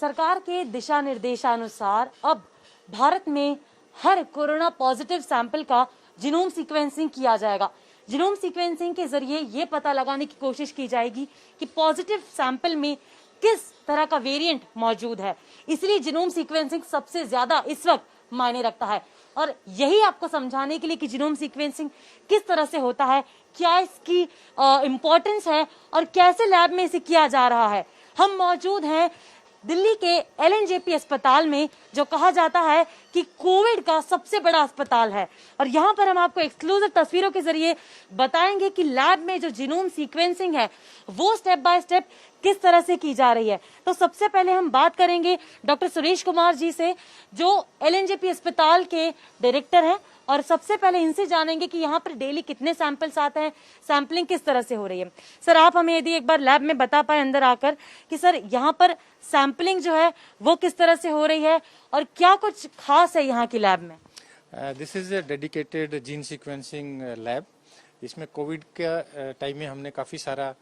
सरकार के दिशा निर्देशानुसार अब भारत में हर कोरोना पॉजिटिव सैंपल का जीनोम सीक्वेंसिंग किया जाएगा। जीनोम सीक्वेंसिंग के जरिए ये पता लगाने की कोशिश की जाएगी कि पॉजिटिव सैंपल में किस तरह का वेरिएंट मौजूद है। इसलिए जीनोम सीक्वेंसिंग सबसे ज्यादा इस वक्त मायने रखता है और यही आपको समझाने के लिए कि जीनोम सीक्वेंसिंग किस तरह से होता है, क्या इसकी इम्पोर्टेंस है और कैसे लैब में इसे किया जा रहा है। हम मौजूद हैं दिल्ली के एलएनजेपी अस्पताल में, जो कहा जाता है कि कोविड का सबसे बड़ा अस्पताल है, और यहाँ पर हम आपको एक्सक्लूसिव तस्वीरों के जरिए बताएंगे कि लैब में जो जीनोम सीक्वेंसिंग है वो स्टेप बाय स्टेप किस तरह से की जा रही है। तो सबसे पहले हम बात करेंगे डॉक्टर सुरेश कुमार जी से, जो एलएनजेपी अस्पताल के डायरेक्टर हैं, और सबसे पहले इनसे जानेंगे कि यहाँ पर डेली कितने सैंपल्स आते हैं, सैंपलिंग किस तरह से हो रही है। सर, आप हमें यदि एक बार लैब में बता पाए अंदर आकर कि सर यहाँ पर सैंपलिंग जो है वो किस तरह से हो रही है और क्या कुछ खास है यहाँ की लैब में। This is a dedicated gene sequencing lab. इसमें कोविड के टाइम में हमने काफ़ी सारा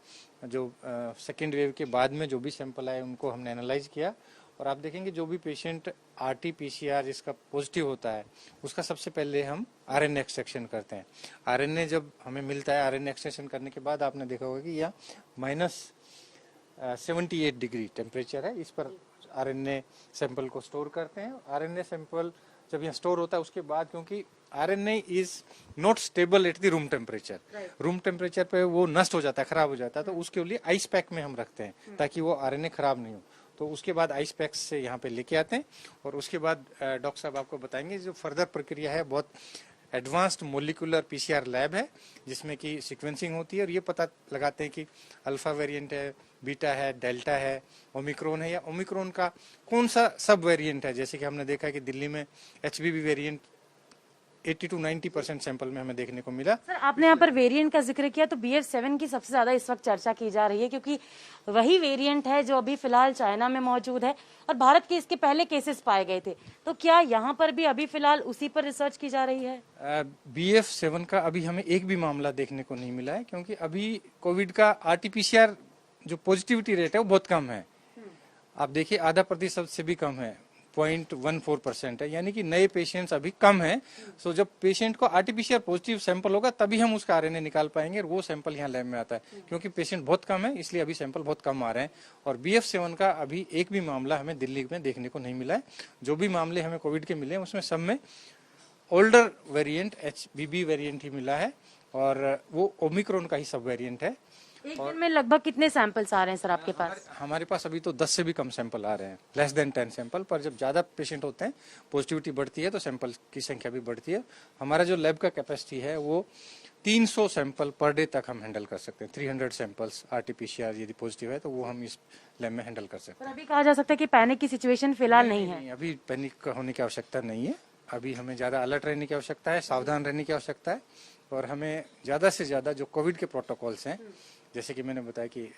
जो सेकेंड वेव के बाद में जो भी सैंपल आए उनको हमने एनालाइज किया, और आप देखेंगे जो भी पेशेंट RT-PCR जिसका पॉजिटिव होता है उसका सबसे पहले हम RNA एक्सट्रैक्शन करते हैं। RNA जब हमें मिलता है, RNA एक्सट्रैक्शन करने के बाद आपने देखा होगा कि यह -78 डिग्री टेम्परेचर है, इस पर RNA सैंपल को स्टोर करते हैं। RNA सैंपल जब यहाँ स्टोर होता है उसके बाद, क्योंकि RNA is not stable at the room temperature, room temperature पे वो नष्ट हो जाता है, खराब हो जाता है, तो उसके लिए आइस पैक में हम रखते हैं ताकि वो RNA खराब नहीं हो। तो उसके बाद आइस पैक्स से यहाँ पे लेके आते हैं, और उसके बाद डॉक्टर साहब आपको बताएंगे जो फर्दर प्रक्रिया है। बहुत एडवांस्ड मोलिकुलर PCR लैब है जिसमें कि सीक्वेंसिंग होती है और ये पता लगाते हैं कि अल्फा वेरिएंट है, बीटा है, डेल्टा है, ओमिक्रॉन है, या ओमिक्रॉन का कौन सा सब वेरिएंट है। जैसे कि हमने देखा कि दिल्ली में HBV वेरिएंट 80 to 90% सैंपल में हमें देखने को मिला। सर, आपने यहाँ पर वेरिएंट का जिक्र किया, तो BF7 की सबसे ज्यादा इस वक्त चर्चा की जा रही है, क्योंकि वही वेरिएंट है जो अभी फिलहाल चाइना में मौजूद है और भारत के इसके पहले केसेस पाए गए थे। तो क्या यहाँ पर भी अभी फिलहाल उसी पर रिसर्च की जा रही है? BF7 का अभी हमें एक भी मामला देखने को नहीं मिला है, क्योंकि अभी कोविड का RT-PCR जो पॉजिटिविटी रेट है वो बहुत कम है। आप देखिए 0.5% से भी कम है, 0.14% है, यानी कि नए पेशेंट्स अभी कम हैं। सो जब पेशेंट को RT-PCR पॉजिटिव सैंपल होगा तभी हम उसका RNA निकाल पाएंगे, और वो सैंपल यहाँ लैब में आता है। क्योंकि पेशेंट बहुत कम है इसलिए अभी सैंपल बहुत कम आ रहे हैं, और BF7 का अभी एक भी मामला हमें दिल्ली में देखने को नहीं मिला है। जो भी मामले हमें कोविड के मिले हैं उसमें सब में ओल्डर वेरिएंट HBB वेरिएंट ही मिला है, और वो ओमिक्रॉन का ही सब वेरिएंट है। एक दिन में लगभग कितने सैंपल्स आ रहे हैं सर आपके पास? हमारे पास अभी तो 10 से भी कम सैंपल आ रहे हैं, लेस देन 10 सैंपल। पर जब ज्यादा पेशेंट होते हैं, पॉजिटिविटी बढ़ती है, तो सैंपल की संख्या भी बढ़ती है। हमारा जो लैब का कैपेसिटी है वो 300 सैंपल पर डे तक हम हैंडल कर सकते हैं। 300 सैंपल्स RT-PCR यदि पॉजिटिव है तो वो हम इस लैब में हैंडल कर सकते हैं। अभी कहा जा सकता है कि पैनिक की सिचुएशन फिलहाल नहीं है। अभी पैनिक होने की आवश्यकता नहीं है। अभी हमें ज्यादा अलर्ट रहने की आवश्यकता है, सावधान रहने की आवश्यकता है, और हमें ज्यादा से ज्यादा जो कोविड के प्रोटोकॉल्स हैं, जैसे कि मैंने बताया कि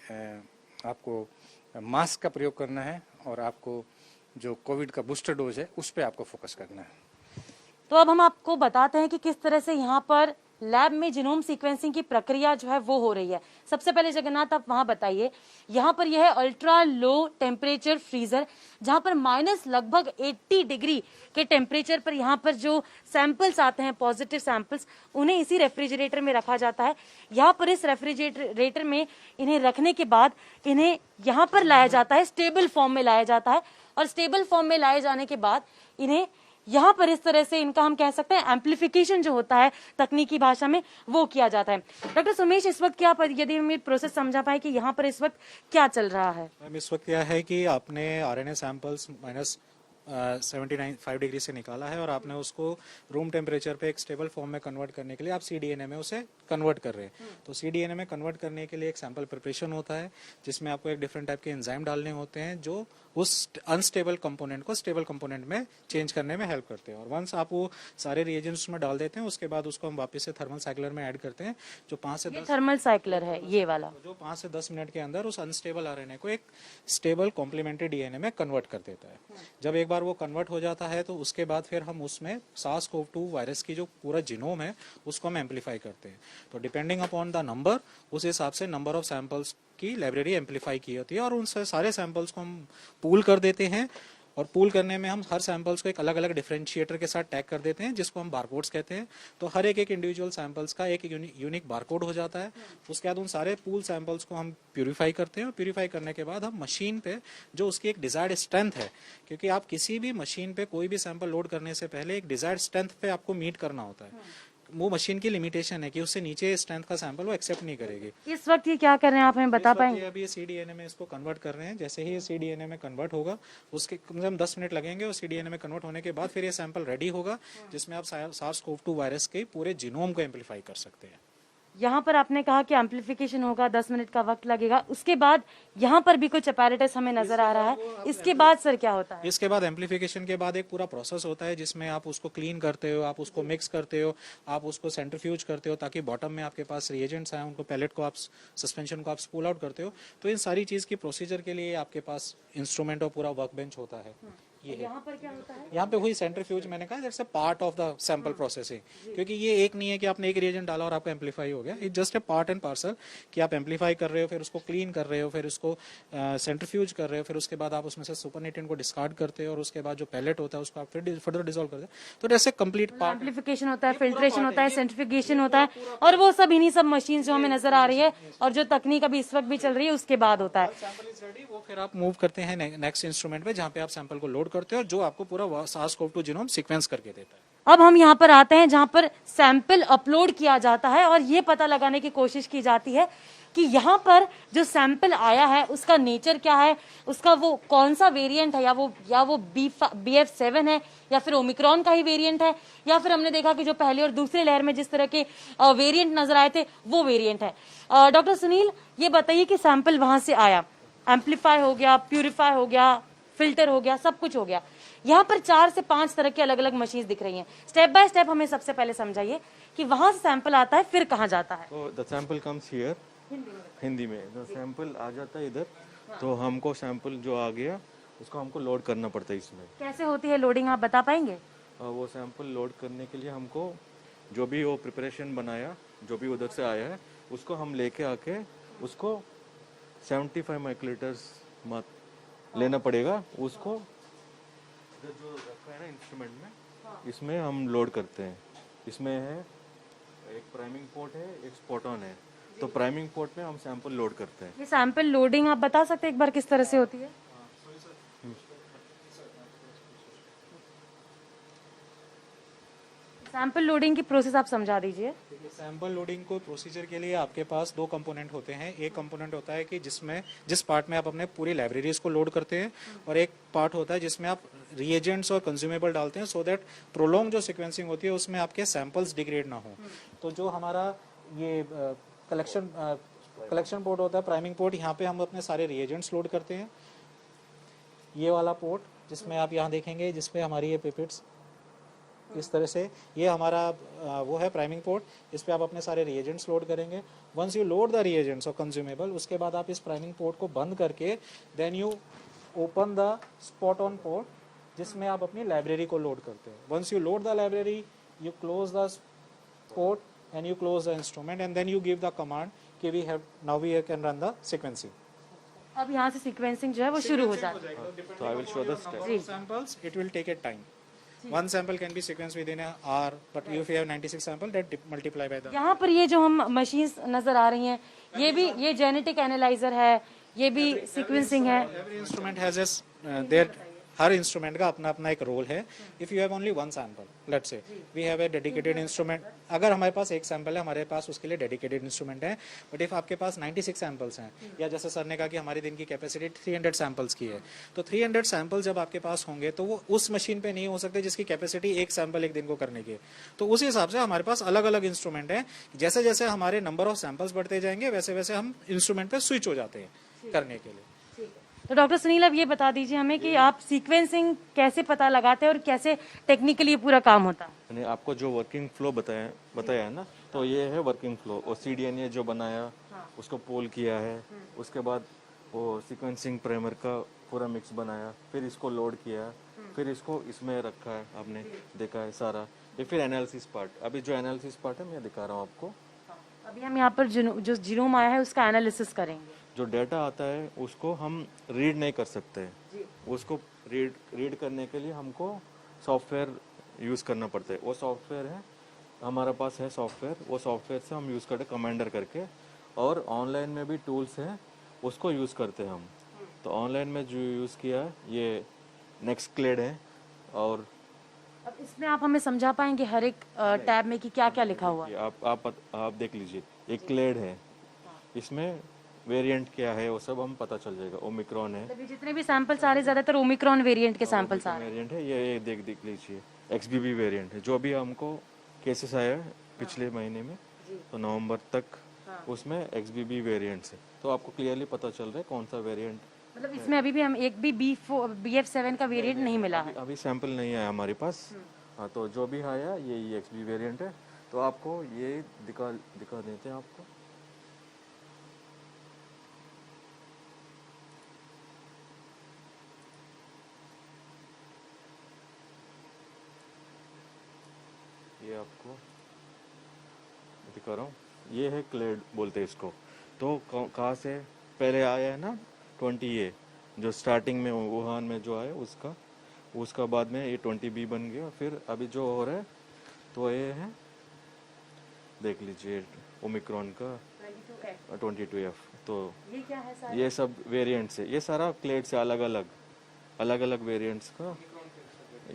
आपको मास्क का प्रयोग करना है, और आपको जो कोविड का बूस्टर डोज है उस पर आपको फोकस करना है। तो अब हम आपको बताते हैं कि किस तरह से यहाँ पर लैब में जीनोम सीक्वेंसिंग की प्रक्रिया जो है वो हो रही है। सबसे पहले जगन्नाथ आप वहां बताइए, यहाँ पर यह है अल्ट्रा लो टेम्परेचर फ्रीजर, जहाँ पर माइनस लगभग 80 डिग्री के टेम्परेचर पर यहाँ पर जो सैंपल्स आते हैं, पॉजिटिव सैंपल्स, उन्हें इसी रेफ्रिजरेटर में रखा जाता है। यहाँ पर इस रेफ्रिजरेटर में इन्हें रखने के बाद इन्हें यहाँ पर लाया जाता है, स्टेबल फॉर्म में लाया जाता है, और स्टेबल फॉर्म में लाए जाने के बाद इन्हें यहाँ पर इस तरह से इनका हम कह सकते हैं एम्प्लीफिकेशन जो होता है तकनीकी भाषा में, वो किया जाता है। डॉक्टर सुमेश, इस वक्त क्या यदि हम ये प्रोसेस समझा पाए कि यहाँ पर इस वक्त क्या चल रहा है? मैम, इस वक्त क्या है कि आपने RNA सैंपल्स -75 डिग्री से निकाला है, और आपने उसको रूम टेम्परेचर पे एक स्टेबल फॉर्म में कन्वर्ट करने के लिए आप cDNA में उसे कन्वर्ट कर रहे हैं। तो cDNA में कन्वर्ट करने के लिए एक सैंपल प्रिपरेशन होता है, जिसमें आपको एक डिफरेंट टाइप के एंजाइम डालने होते हैं जो उस अनस्टेबल कंपोनेंट को स्टेबल कंपोनेंट में चेंज करने में हेल्प करते हैं। और वंस आप वो सारे रिएजेंट्स में डाल देते हैं, उसके बाद उसको हम वापस से थर्मल साइक्लर में ऐड करते हैं, जो 5 से 10 थर्मल साइक्लर है ये वाला, जो 5 से 10 मिनट के अंदर उस अनस्टेबल RNA को एक स्टेबल कॉम्प्लीमेंट्री DNA में कन्वर्ट कर देता है। जब एक बार वो कन्वर्ट हो जाता है तो उसके बाद फिर हम उसमें SARS-CoV-2 वायरस की जो पूरा जीनोम है उसको हम एम्पलीफाई करते हैं। तो डिपेंडिंग अपॉन द नंबर, उस हिसाब से नंबर ऑफ सैंपल्स आपकी लाइब्रेरी एम्पलीफाई की होती है, और उन सारे सैंपल्स को हम पूल कर देते हैं, और पूल करने में हम हर सैंपल्स को एक अलग अलग डिफरेंशिएटर के साथ टैग कर देते हैं, जिसको हम बारकोड्स कहते हैं। तो हर एक इंडिविजुअल सैंपल्स का एक यूनिक बारकोड हो जाता है। उसके बाद उन सारे पूल सैंपल्स को हम प्यूरिफाई करते हैं, और प्यूरिफाई करने के बाद हम मशीन पे जो उसकी एक डिजायर्ड स्ट्रेंथ है, क्योंकि आप किसी भी मशीन पे कोई भी सैंपल लोड करने से पहले एक डिजायर्ड स्ट्रेंथ पे आपको मीट करना होता है। वो मशीन की लिमिटेशन है कि उससे नीचे स्ट्रेंथ का सैंपल वो एक्सेप्ट नहीं करेगी। इस वक्त ये क्या कर रहे हैं, आप हमें बता पाएंगे? अभी ये CDNA में इसको कन्वर्ट कर रहे हैं। जैसे ही ये CDNA में कन्वर्ट होगा, उसके कम से कम 10 मिनट लगेंगे, और CDNA में कन्वर्ट होने के बाद फिर ये सैंपल रेडी होगा, जिसमें आप SARS-CoV-2 वायरस के पूरे जीनोम को एम्पलीफाई कर सकते हैं। यहाँ पर आपने कहा कि एम्पलीफिकेशन होगा, 10 मिनट का वक्त लगेगा। उसके बाद यहाँ पर भी कुछ अपैरेटस हमें नजर आ रहा है। इसके बाद सर क्या होता है? इसके बाद एम्पलीफिकेशन के बाद एक पूरा प्रोसेस होता है, जिसमें आप उसको क्लीन करते हो, आप उसको मिक्स करते हो, आप उसको सेंट्रीफ्यूज करते हो, ताकि बॉटम में आपके पास रिएजेंट्स आए, उनको पैलेट को आप सस्पेंशन को आप स्पूल आउट करते हो। तो इन सारी चीज की प्रोसीजर के लिए आपके पास इंस्ट्रूमेंट और पूरा वर्क बेंच होता है। यहाँ पर क्या होता है? यहाँ पे वही सेंट्रीफ्यूज मैंने कहा, that's a part of the sample processing, क्योंकि ये एक नहीं है कि आपने एक रिएजेंट डाला और आपका एम्पलीफाई हो गया। It just a part and parcel कि आप एम्पलीफाई कर रहे हो, फिर उसको क्लीन कर रहे हो, फिर उसको सेंट्रीफ्यूज कर रहे हो, फिर उसके बाद आप उसमें से सुपरनेटेंट को डिस्कार्ड करते हो, और उसके बाद जो पैलेट होता है उसको आप फिर फर्दर डिसॉल्व करते हो। तो जैसे कंप्लीट पार्ट एम्पलीफिकेशन होता है, फिल्ट्रेशन होता है, सेंट्रीफिकेशन होता है, और वो सब इन्हीं सब मशीन जो हमें नजर आ रही है और जो तकनीक अभी इस वक्त भी चल रही है उसके बाद होता है। सैंपल इज रेडी, वो फिर आप मूव करते हैं नेक्स्ट इंस्ट्रूमेंट पे, जहाँ पे आप सैंपल को लोड करते हो, जो आपको पूरा SARS-CoV-2 जीनोम सीक्वेंस करके देता है। अब हम यहाँ पर आते हैं जहाँ पर सैंपल अपलोड किया जाता है और ये पता लगाने की कोशिश की जाती है कि यहाँ पर जो सैंपल आया है उसका नेचर क्या है, उसका वो कौन सा वेरिएंट है, या वो BF7 है, या फिर ओमिक्रॉन का ही वेरिएंट है, या फिर हमने देखा कि जो पहले और दूसरी लहर में जिस तरह के वेरिएंट नजर आए थे वो वेरिएंट है। डॉक्टर सुनील, ये बताइए कि सैंपल वहां से आया, एम्पलीफाई हो गया, प्यूरिफाई हो गया, फिल्टर हो गया, सब कुछ हो गया। यहाँ पर 4 से 5 तरह की अलग अलग मशीन दिख रही हैं। स्टेप बाय स्टेप हमें सबसे पहले समझाइए कि वहां से सैंपल आता है फिर कहाँ जाता है। तो the sample comes here, Hindi में द सैंपल आ जाता है इधर। तो हमको सैंपल जो आ गया उसको हमको लोड करना पड़ता है इसमें। कैसे होती है लोडिंग, आप बता पाएंगे? वो सैंपल लोड करने के लिए हमको जो भी वो प्रिपरेशन बनाया, जो भी उधर से आया है, उसको हम लेके आके उसको 75 माइक्रोलीटर्स लेना पड़ेगा। उसको जो रखा है ना इंस्ट्रूमेंट में, इसमें हम लोड करते हैं। इसमें है एक प्राइमिंग पोर्ट है, एक स्पॉट ऑन है। तो प्राइमिंग पोर्ट में हम सैंपल लोड करते हैं। ये सैंपल लोडिंग आप बता सकते हैं एक बार किस तरह से होती है? सैंपल लोडिंग की प्रोसेस आप समझा दीजिए। सैंपल लोडिंग को प्रोसीजर के लिए आपके पास 2 कंपोनेंट होते हैं। एक कंपोनेंट होता है कि जिस पार्ट में आप अपने पूरी लाइब्रेरीज को लोड करते हैं, और एक पार्ट होता है जिसमें आप रिएजेंट्स और कंज्यूमेबल डालते हैं, सो दैट प्रोलॉन्ग जो सीक्वेंसिंग होती है उसमें आपके सैंपल्स डिग्रेड ना हो। तो जो हमारा ये कलेक्शन पोर्ट होता है, प्राइमिंग पोर्ट, यहाँ पे हम अपने सारे रिएजेंट्स लोड करते हैं। ये वाला पोर्ट जिसमें आप यहाँ देखेंगे, जिसपे हमारी ये पिपेट्स इस तरह से, ये हमारा वो है प्राइमिंग पोर्ट। इस पे आप अपने सारे रिएजेंट्स लोड करेंगे। Once you load the reagents और कंज्यूमेबल, उसके बाद आप इस प्राइमिंग पोर्ट को बंद करके then you open the spot on port, जिसमें आप अपनी लाइब्रेरी को लोड करते हैं। Once you load the library, you close the port and you close the instrument, and then you give the command कि we have now we can run the sequencing. अब यहाँ से सीक्वेंसिंग जो है वो शुरू हो जाती है। तो I will show the step. Samples, it will take a time. One sample can be sequenced within an hour, but if you have 96 sample, that multiply by the. यहाँ पर ये जो हम मशीन्स नजर आ रही हैं, ये जेनेटिक एनालाइजर है, ये भी सीक्वेंसिंग है। Every instrument has their हर इंस्ट्रूमेंट का अपना अपना एक रोल है। If you have only 1 sample, let's say we have a dedicated instrument, अगर हमारे पास एक सैंपल है, हमारे पास उसके लिए डेडिकेटेड इंस्ट्रूमेंट है। बट इफ आपके पास 96 सैंपल्स हैं, या जैसे सर ने कहा कि हमारी दिन की कैपेसिटी 300 सैंपल्स की है, तो 300 सैंपल जब आपके पास होंगे तो वो उस मशीन पे नहीं हो सकते जिसकी कैपेसिटी एक सैंपल एक दिन को करने की है। तो उस हिसाब से हमारे पास अलग अलग इंस्ट्रूमेंट है। जैसे जैसे हमारे नंबर ऑफ सैंपल्स बढ़ते जाएंगे, वैसे वैसे हम इंस्ट्रूमेंट पे स्विच हो जाते हैं करने के लिए। तो डॉक्टर सुनील, अब ये बता दीजिए हमें कि आप सीक्वेंसिंग कैसे पता लगाते हैं और कैसे टेक्निकली ये पूरा काम होता है? मैंने आपको जो वर्किंग फ्लो बताया है ना, तो ये है वर्किंग फ्लो। और CDNA जो बनाया, उसको पोल किया है, उसके बाद वो सीक्वेंसिंग प्राइमर का पूरा मिक्स बनाया, फिर इसको लोड किया, फिर इसको इसमें रखा है, आपने देखा है सारा। ये फिर एनालिसिस पार्ट, अभी जो एनालिसिस पार्ट है मैं दिखा रहा हूँ आपको। अभी हम यहाँ पर जो जीनोम आया है उसका एनालिसिस करेंगे। जो डाटा आता है उसको हम रीड नहीं कर सकते हैं। उसको रीड करने के लिए हमको सॉफ्टवेयर यूज़ करना पड़ता है। वो सॉफ्टवेयर है, हमारे पास है सॉफ्टवेयर, वो सॉफ्टवेयर से हम यूज़ करते कमांडर करके, और ऑनलाइन में भी टूल्स हैं उसको यूज़ करते हैं हम। तो ऑनलाइन में जो यूज़ किया है ये नेक्स्टक्लेड है। और अब इसमें आप हमें समझा पाएंगे हर एक टैब में कि क्या क्या लिखा हुआ है? ये आप देख लीजिए, एक क्लेड है, इसमें वेरिएंट क्या है वो सब हम पता चल जाएगा। ओमिक्रॉन है, मतलब ये जितने भी सैंपल्स आ रहे ज्यादातर ओमिक्रॉन वेरिएंट के सैंपल्स आ रहे हैं। वेरिएंट है, ये देख लीजिए। XBB वेरिएंट है, जो भी हमको केसेस आया है पिछले महीने में, तो नवंबर तक उसमें XBB वेरिएंट्स है। तो आपको क्लियरली पता चल रहा है कौन सा वेरिएंट। मतलब इसमें अभी भी हम एक भी BF7 का वेरिएंट नहीं मिला है। अभी सैंपल नहीं आया हमारे पास। हाँ, तो जो भी आया ये XBB वेरिएंट है। तो आपको ये दिखा देते हैं आपको। ये आपको दिखा रहा हूँ, ये है क्लेड बोलते हैं इसको। तो कहाँ से पहले आया है ना 20A, जो स्टार्टिंग में वुहान में जो आया उसका बाद में ये 20B बन गया। फिर अभी जो हो रहा है तो ये है, देख लीजिए, ओमिक्रॉन का 22F। तो ये क्या है सर? ये सब वेरिएंट्स है, ये सारा क्लेड से अलग अलग वेरिएंट्स का।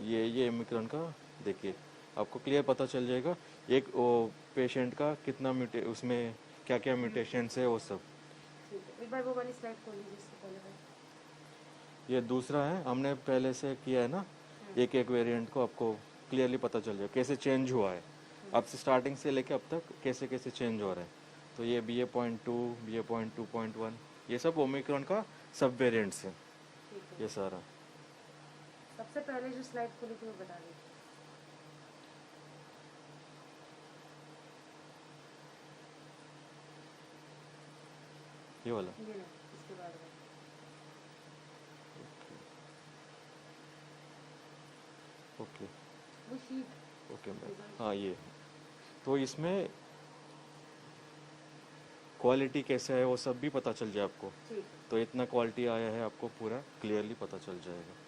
ये ओमिक्रॉन का देखिए, आपको क्लियर पता चल जाएगा एक वो पेशेंट का कितना उसमें क्या क्या म्यूटेशंस है वो सब। एक बार वो वाली स्लाइड खोल लीजिए इससे पहले। ये दूसरा है, हमने पहले से किया है ना, एक वेरिएंट को आपको क्लियरली पता चल जाएगा कैसे चेंज हुआ है, अब से स्टार्टिंग से लेके अब तक कैसे कैसे चेंज हो रहा है। तो ये BA.2, BA.2.1, ये सब ओमिक्रॉन का सब वेरिएंट्स है ये सारा। सबसे पहले जो स्लाइड खोली थी वो बता दीजिए। ये वाला इसके बाद ओके वो शीट। ओके मैम, हाँ ये। तो इसमें क्वालिटी कैसे है वो सब भी पता चल जाए आपको। तो इतना क्वालिटी आया है, आपको पूरा क्लियरली पता चल जाएगा।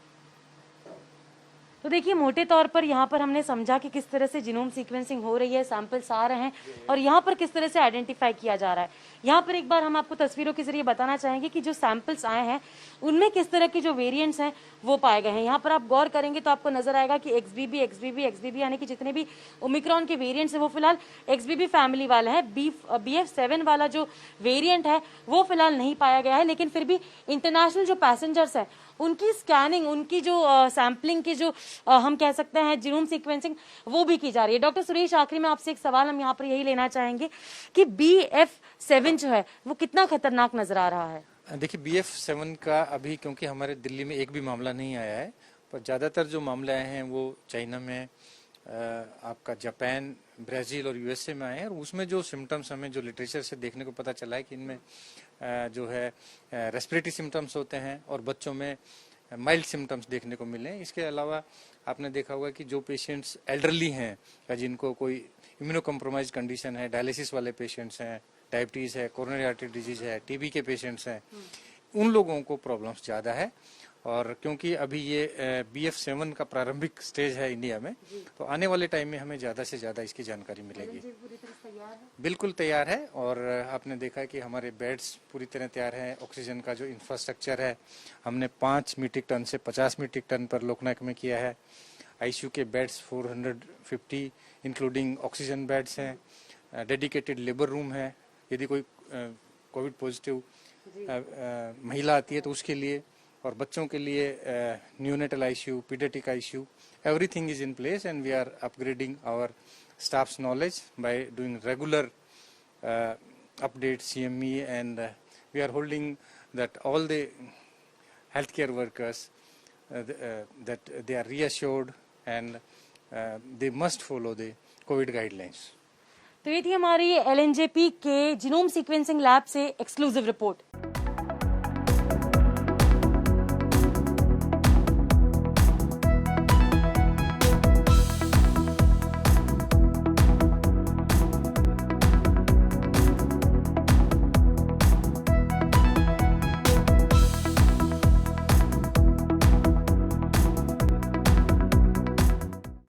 तो देखिए मोटे तौर पर यहाँ पर हमने समझा कि किस तरह से जीनोम सीक्वेंसिंग हो रही है, सैंपल्स आ रहे हैं और यहाँ पर किस तरह से आइडेंटिफाई किया जा रहा है। यहाँ पर एक बार हम आपको तस्वीरों के जरिए बताना चाहेंगे कि जो सैंपल्स आए हैं उनमें किस तरह के जो वेरिएंट्स हैं वो पाए गए हैं। यहाँ पर आप गौर करेंगे तो आपको नजर आएगा कि XBB यानी कि जितने भी ओमिक्रॉन के वेरिएंट्स हैं वो फिलहाल XBB फैमिली वाले हैं। BF7 वाला जो वेरिएंट है वो फिलहाल नहीं पाया गया है, लेकिन फिर भी इंटरनेशनल जो पैसेंजर्स हैं उनकी स्कैनिंग, उनकी जो सैम्पलिंग की जो हम कह सकते हैं जीनोम सीक्वेंसिंग वो भी की जा रही है। डॉक्टर सुरेश, आखिरी में आपसे एक सवाल हम यहाँ पर यही लेना चाहेंगे कि BF7 जो है वो कितना खतरनाक नजर आ रहा है? देखिए BF7 का अभी, क्योंकि हमारे दिल्ली में एक भी मामला नहीं आया है, पर ज़्यादातर जो मामले आए हैं वो चाइना में, आपका जापान, ब्राज़ील और USA में आए हैं। और उसमें जो सिम्टम्स हमें जो लिटरेचर से देखने को पता चला है कि इनमें जो है रेस्पिरेटरी सिम्टम्स होते हैं और बच्चों में माइल्ड सिम्टम्स देखने को मिले हैं। इसके अलावा आपने देखा होगा कि जो पेशेंट्स एल्डरली हैं या जिनको कोई इम्यूनो कॉम्प्रोमाइज कंडीशन है, डायलिसिस वाले पेशेंट्स हैं, डायबिटीज़ है, कोरोनरी आर्टरी डिजीज है, TB के पेशेंट्स हैं, उन लोगों को प्रॉब्लम्स ज़्यादा है। और क्योंकि अभी ये BF7 का प्रारंभिक स्टेज है इंडिया में, तो आने वाले टाइम में हमें ज़्यादा से ज़्यादा इसकी जानकारी मिलेगी। बिल्कुल तैयार है, और आपने देखा है कि हमारे बेड्स पूरी तरह तैयार हैं। ऑक्सीजन का जो इंफ्रास्ट्रक्चर है हमने 5 मीट्रिक टन से 50 मीट्रिक टन पर लोकनायक में किया है। ICU के बेड्स 450 इंक्लूडिंग ऑक्सीजन बेड्स हैं। डेडिकेटेड लेबर रूम है, यदि कोई कोविड पॉजिटिव महिला आती है तो उसके लिए, और बच्चों के लिए neonatal ICU, paediatric ICU, everything is in place, and we are upgrading our staff's knowledge by doing regular updates, CME, and we are holding that all the healthcare workers that they are reassured and they must follow the COVID guidelines. तो ये थी हमारी LNJP के genome sequencing lab से exclusive report.